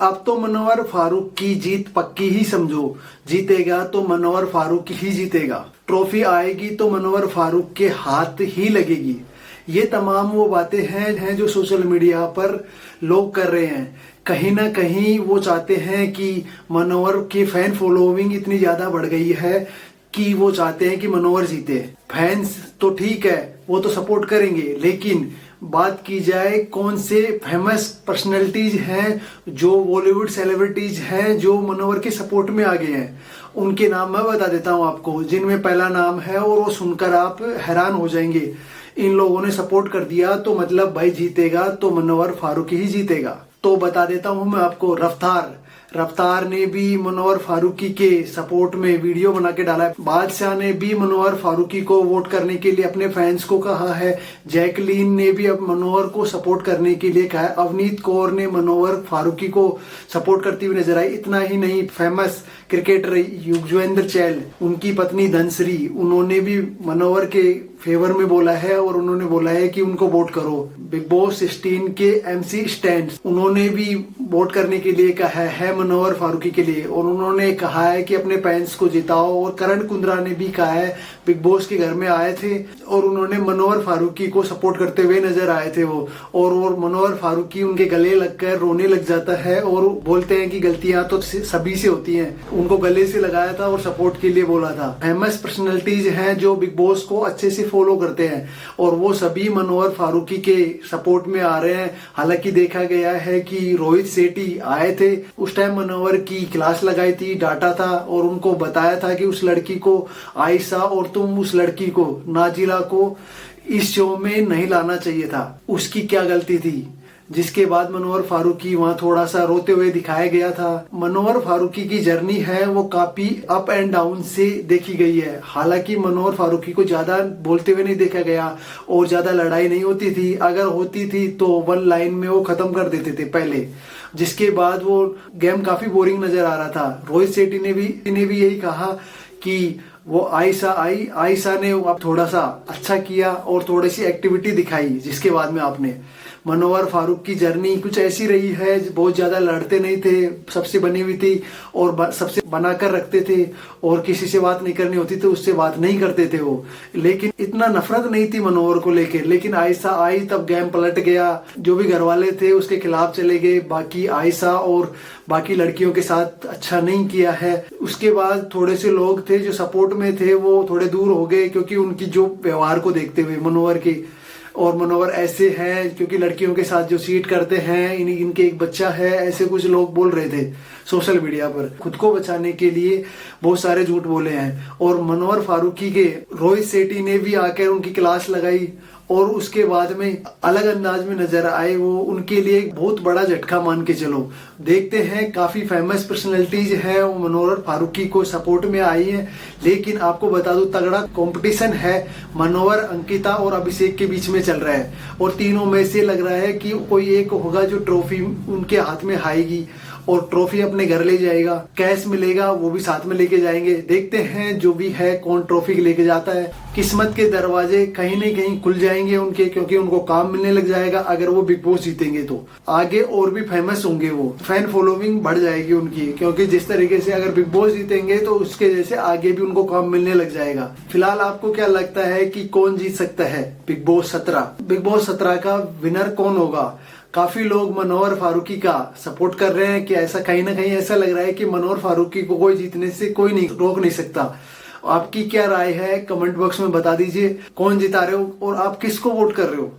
अब तो मनोहर फारूक की जीत पक्की ही समझो। जीतेगा तो मनोहर फारूक ही जीतेगा। ट्रॉफी आएगी तो मनोहर फारूक के हाथ ही लगेगी। ये तमाम वो बातें हैं जो सोशल मीडिया पर लोग कर रहे हैं। कहीं ना कहीं वो चाहते हैं कि मनोहर की फैन फॉलोइंग इतनी ज्यादा बढ़ गई है कि वो चाहते हैं कि मनोहर जीते। फैंस तो ठीक है, वो तो सपोर्ट करेंगे, लेकिन बात की जाए कौन से फेमस पर्सनैलिटीज हैं, जो बॉलीवुड सेलिब्रिटीज हैं जो मनोहर के सपोर्ट में आ गए हैं, उनके नाम मैं बता देता हूं आपको, जिनमें पहला नाम है और वो सुनकर आप हैरान हो जाएंगे। इन लोगों ने सपोर्ट कर दिया तो मतलब भाई जीतेगा तो मनोहर फारूक ही जीतेगा। तो बता देता हूं मैं आपको, रफ्तार ने भी मनोहर फारूकी के सपोर्ट में वीडियो बना के डाला है। बादशाह ने भी मनोहर फारूकी को वोट करने के लिए अपने फैंस को कहा है। जैकलीन ने भी अब मनोहर को सपोर्ट करने के लिए कहा है। अवनीत कौर ने मनोहर फारूकी को सपोर्ट करती हुई नजर आई। इतना ही नहीं, फेमस क्रिकेटर युजवेंद्र चहल, उनकी पत्नी धनश्री, उन्होंने भी मनोहर के फेवर में बोला है और उन्होंने बोला है कि उनको वोट करो। बिग बॉस 16 के MC स्टैंड, उन्होंने भी वोट करने के लिए कहा है मनोहर फारूकी के लिए, और उन्होंने कहा है कि अपने फैंस को जिताओ। और करण कुंद्रा ने भी कहा है, बिग बॉस के घर में आए थे और उन्होंने मनोहर फारूकी को सपोर्ट करते हुए नजर आए थे वो, और मनोहर फारूकी उनके गले लगकर रोने लग जाता है और बोलते हैं कि गलतियां तो सभी से होती हैं। उनको गले से लगाया था और सपोर्ट के लिए बोला था। फेमस पर्सनैलिटीज हैं जो बिग बॉस को अच्छे से फॉलो करते हैं और वो सभी मनोहर फारूकी के सपोर्ट में आ रहे हैं। हालांकि देखा गया है कि रोहित शेट्टी आए थे, उस टाइम मनोहर की क्लास लगाई थी, डांटा था और उनको बताया था कि उस लड़की को, आयशा, और तुम उस लड़की को, नाजिला को इस शो में नहीं लाना चाहिए था। उसकी क्या गलती थी? जिसके बाद मनोहर फारूकी वहां थोड़ा सा रोते हुए दिखाया गया था। मनोहर फारूकी की जर्नी है वो काफी अप एंड डाउन से देखी गई है। हालांकि मनोहर फारूकी को ज्यादा बोलते हुए नहीं देखा गया और ज्यादा लड़ाई नहीं होती थी। अगर होती थी तो 1 लाइन में वो खत्म कर देते थे पहले, जिसके बाद वो गेम काफी बोरिंग नजर आ रहा था। रोहित शेट्टी ने भी यही कहा कि वो आयशा ने अब थोड़ा सा अच्छा किया और थोड़ी सी एक्टिविटी दिखाई, जिसके बाद में आपने मनोहर फारूक की जर्नी कुछ ऐसी रही है, बहुत ज्यादा लड़ते नहीं थे, सबसे बनी हुई थी और सबसे बनाकर रखते थे, और किसी से बात नहीं करनी होती तो उससे बात नहीं करते थे वो। लेकिन इतना नफरत नहीं थी मनोहर को लेके। लेकिन आयशा आई तब गेम पलट गया, जो भी घर वाले थे उसके खिलाफ चले गए। बाकी आयशा और बाकी लड़कियों के साथ अच्छा नहीं किया है। उसके बाद थोड़े से लोग थे जो सपोर्ट में थे, वो थोड़े दूर हो गए क्योंकि उनकी जो व्यवहार को देखते हुए मनोहर के, और मनोहर ऐसे हैं क्योंकि लड़कियों के साथ जो चीट करते हैं, इनके एक बच्चा है, ऐसे कुछ लोग बोल रहे थे सोशल मीडिया पर। खुद को बचाने के लिए बहुत सारे झूठ बोले हैं। और मनोहर फारूकी के रोहित शेट्टी ने भी आकर उनकी क्लास लगाई और उसके बाद में अलग अंदाज में नजर आए। वो उनके लिए एक बहुत बड़ा झटका मान के चलो। देखते हैं, काफी फेमस पर्सनैलिटीज है वो मनोहर फारूकी को सपोर्ट में आई है। लेकिन आपको बता दूं, तगड़ा कंपटीशन है मनोहर, अंकिता और अभिषेक के बीच में चल रहा है, और तीनों में से लग रहा है कि कोई एक होगा जो ट्रॉफी उनके हाथ में आएगी और ट्रॉफी अपने घर ले जाएगा। कैश मिलेगा वो भी साथ में लेके जाएंगे। देखते हैं जो भी है कौन ट्रॉफी लेके जाता है। किस्मत के दरवाजे कहीं न कहीं खुल जाएंगे उनके, क्योंकि उनको काम मिलने लग जाएगा। अगर वो बिग बॉस जीतेंगे तो आगे और भी फेमस होंगे, वो फैन फॉलोइंग बढ़ जाएगी उनकी, क्योंकि जिस तरीके से अगर बिग बॉस जीतेंगे तो उसके जैसे आगे भी उनको काम मिलने लग जाएगा। फिलहाल आपको क्या लगता है कि कौन जीत सकता है बिग बॉस 17? बिग बॉस 17 का विनर कौन होगा? काफी लोग मनोहर फारूकी का सपोर्ट कर रहे हैं कि ऐसा कहीं ना कहीं ऐसा लग रहा है कि मनोहर फारूकी को कोई जीतने से कोई नहीं रोक नहीं सकता। आपकी क्या राय है? कमेंट बॉक्स में बता दीजिए कौन जिता रहे हो और आप किसको वोट कर रहे हो।